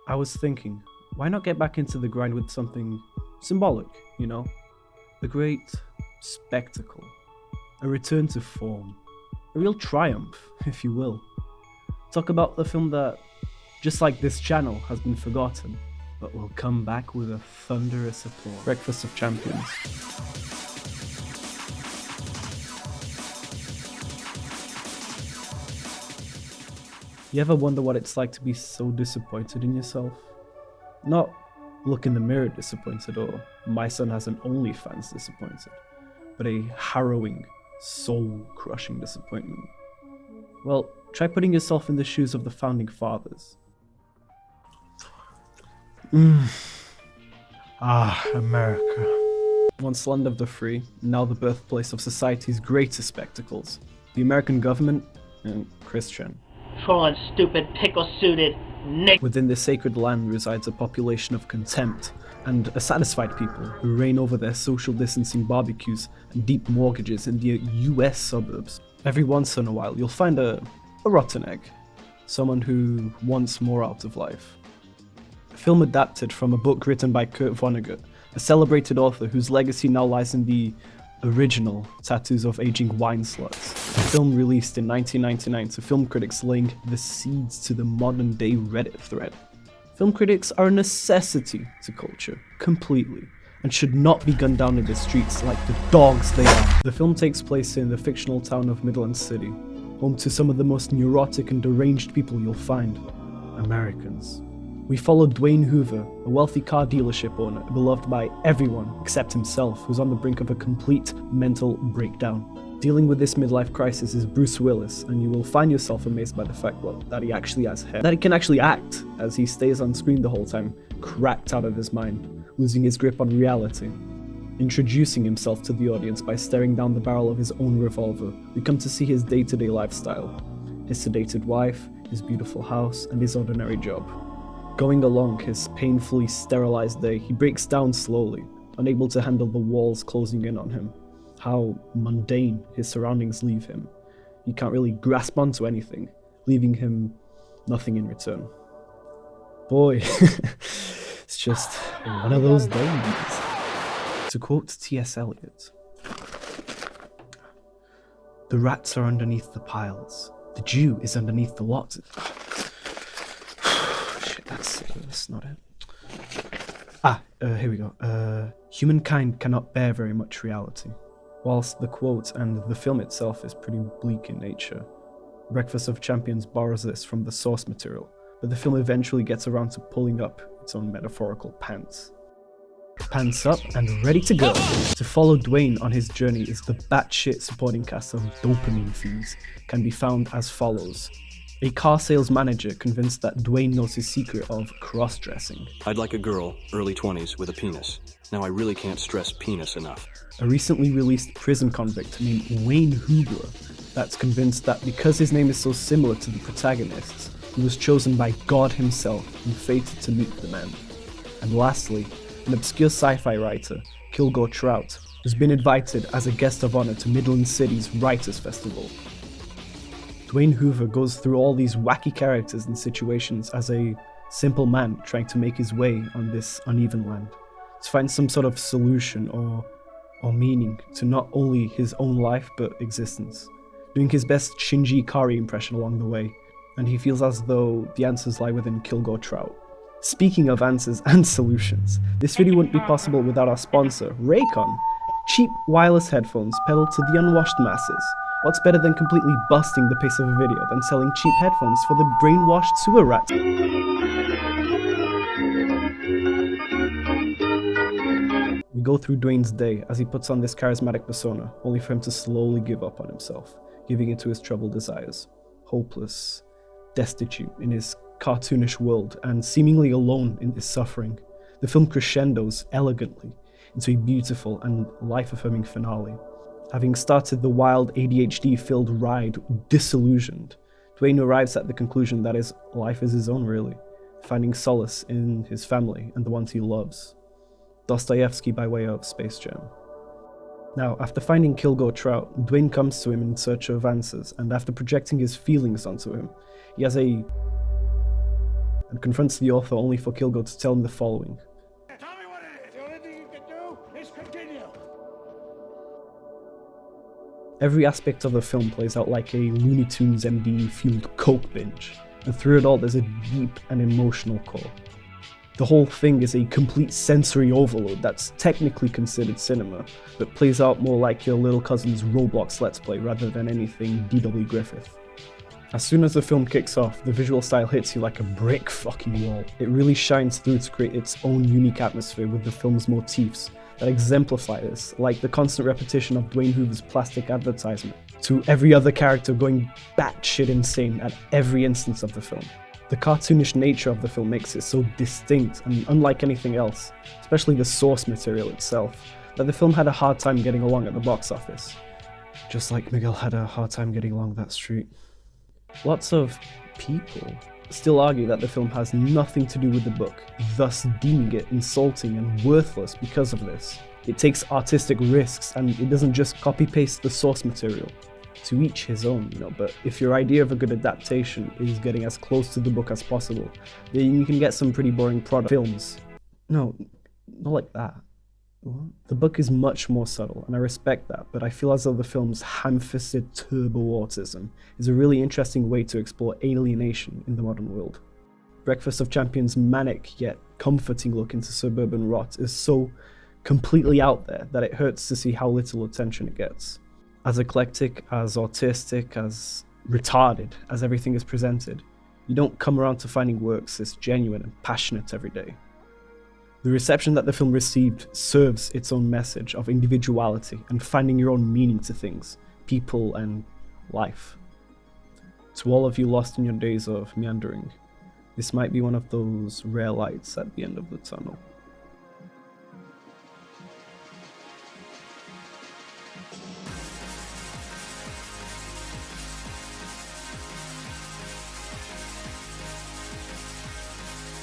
I was thinking, why not get back into the grind with something symbolic, you know? A great spectacle, a return to form, a real triumph, if you will. Talk about the film that, just like this channel, has been forgotten, but will come back with a thunderous applause. Breakfast of Champions. You ever wonder what it's like to be so disappointed in yourself? Not look in the mirror disappointed or my son has an OnlyFans disappointed, but a harrowing, soul-crushing disappointment. Well, try putting yourself in the shoes of the founding fathers. America. Once land of the free, now the birthplace of society's greatest spectacles. The American government and Christian. Trolling stupid pickle-suited Nick. Within this sacred land resides a population of contempt and a satisfied people who reign over their social distancing barbecues and deep mortgages in the US suburbs. Every once in a while you'll find a rotten egg, someone who wants more out of life. A film adapted from a book written by Kurt Vonnegut, a celebrated author whose legacy now lies in the original tattoos of aging wine sluts. A film released in 1999 to film critics laying the seeds to the modern day Reddit thread. Film critics are a necessity to culture, completely, and should not be gunned down in the streets like the dogs they are. The film takes place in the fictional town of Midland City, home to some of the most neurotic and deranged people you'll find, Americans. We follow Dwayne Hoover, a wealthy car dealership owner beloved by everyone except himself, who's on the brink of a complete mental breakdown. Dealing with this midlife crisis is Bruce Willis, and you will find yourself amazed by the fact, that he actually has hair. That he can actually act, as he stays on screen the whole time, cracked out of his mind, losing his grip on reality. Introducing himself to the audience by staring down the barrel of his own revolver, we come to see his day-to-day lifestyle. His sedated wife, his beautiful house, and his ordinary job. Going along his painfully sterilized day, he breaks down slowly, unable to handle the walls closing in on him. How mundane his surroundings leave him. He can't really grasp onto anything, leaving him nothing in return. Boy, it's just one of those days. To quote T.S. Eliot, "The rats are underneath the piles. The Jew is underneath the lot." That's not it. Here we go. Humankind cannot bear very much reality. Whilst the quote and the film itself is pretty bleak in nature, Breakfast of Champions borrows this from the source material, but the film eventually gets around to pulling up its own metaphorical pants. Pants up and ready to go. To follow Dwayne on his journey is the batshit supporting cast of dopamine fiends, can be found as follows. A car sales manager convinced that Dwayne knows his secret of cross-dressing. I'd like a girl, early 20s, with a penis. Now I really can't stress penis enough. A recently released prison convict named Wayne Hubler that's convinced that because his name is so similar to the protagonist's, he was chosen by God himself and fated to meet the man. And lastly, an obscure sci-fi writer, Kilgore Trout, has been invited as a guest of honor to Midland City's Writers' Festival. Dwayne Hoover goes through all these wacky characters and situations as a simple man trying to make his way on this uneven land, to find some sort of solution or meaning to not only his own life but existence, doing his best Shinji Ikari impression along the way, and he feels as though the answers lie within Kilgore Trout. Speaking of answers and solutions, this video wouldn't be possible without our sponsor, Raycon. Cheap wireless headphones pedaled to the unwashed masses. What's better than completely busting the pace of a video than selling cheap headphones for the brainwashed sewer rat? We go through Dwayne's day as he puts on this charismatic persona, only for him to slowly give up on himself, giving in to his troubled desires. Hopeless, destitute in his cartoonish world, and seemingly alone in his suffering. The film crescendos elegantly into a beautiful and life-affirming finale. Having started the wild ADHD-filled ride disillusioned, Dwayne arrives at the conclusion that his life is his own really, finding solace in his family and the ones he loves. Dostoevsky by way of Space Jam. Now, after finding Kilgore Trout, Dwayne comes to him in search of answers, and after projecting his feelings onto him, he has a and confronts the author only for Kilgo to tell him the following. Tell me what it is. The only thing you can do is continue. Every aspect of the film plays out like a Looney Tunes MD-fueled coke binge, and through it all there's a deep and emotional core. The whole thing is a complete sensory overload that's technically considered cinema, but plays out more like your little cousin's Roblox Let's Play rather than anything D.W. Griffith. As soon as the film kicks off, the visual style hits you like a brick fucking wall. It really shines through to create its own unique atmosphere with the film's motifs that exemplify this, like the constant repetition of Dwayne Hoover's plastic advertisement, to every other character going batshit insane at every instance of the film. The cartoonish nature of the film makes it so distinct and unlike anything else, especially the source material itself, that the film had a hard time getting along at the box office. Just like Miguel had a hard time getting along that street. Lots of people still argue that the film has nothing to do with the book, thus deeming it insulting and worthless because of this. It takes artistic risks and it doesn't just copy-paste the source material. To each his own, but if your idea of a good adaptation is getting as close to the book as possible, then you can get some pretty boring product films. No, not like that. What? The book is much more subtle, and I respect that, but I feel as though the film's ham-fisted turbo autism is a really interesting way to explore alienation in the modern world. Breakfast of Champions' manic yet comforting look into suburban rot is so completely out there that it hurts to see how little attention it gets. As eclectic, as autistic, as retarded as everything is presented, you don't come around to finding works this genuine and passionate every day. The reception that the film received serves its own message of individuality and finding your own meaning to things, people, and life. To all of you lost in your days of meandering, this might be one of those rare lights at the end of the tunnel.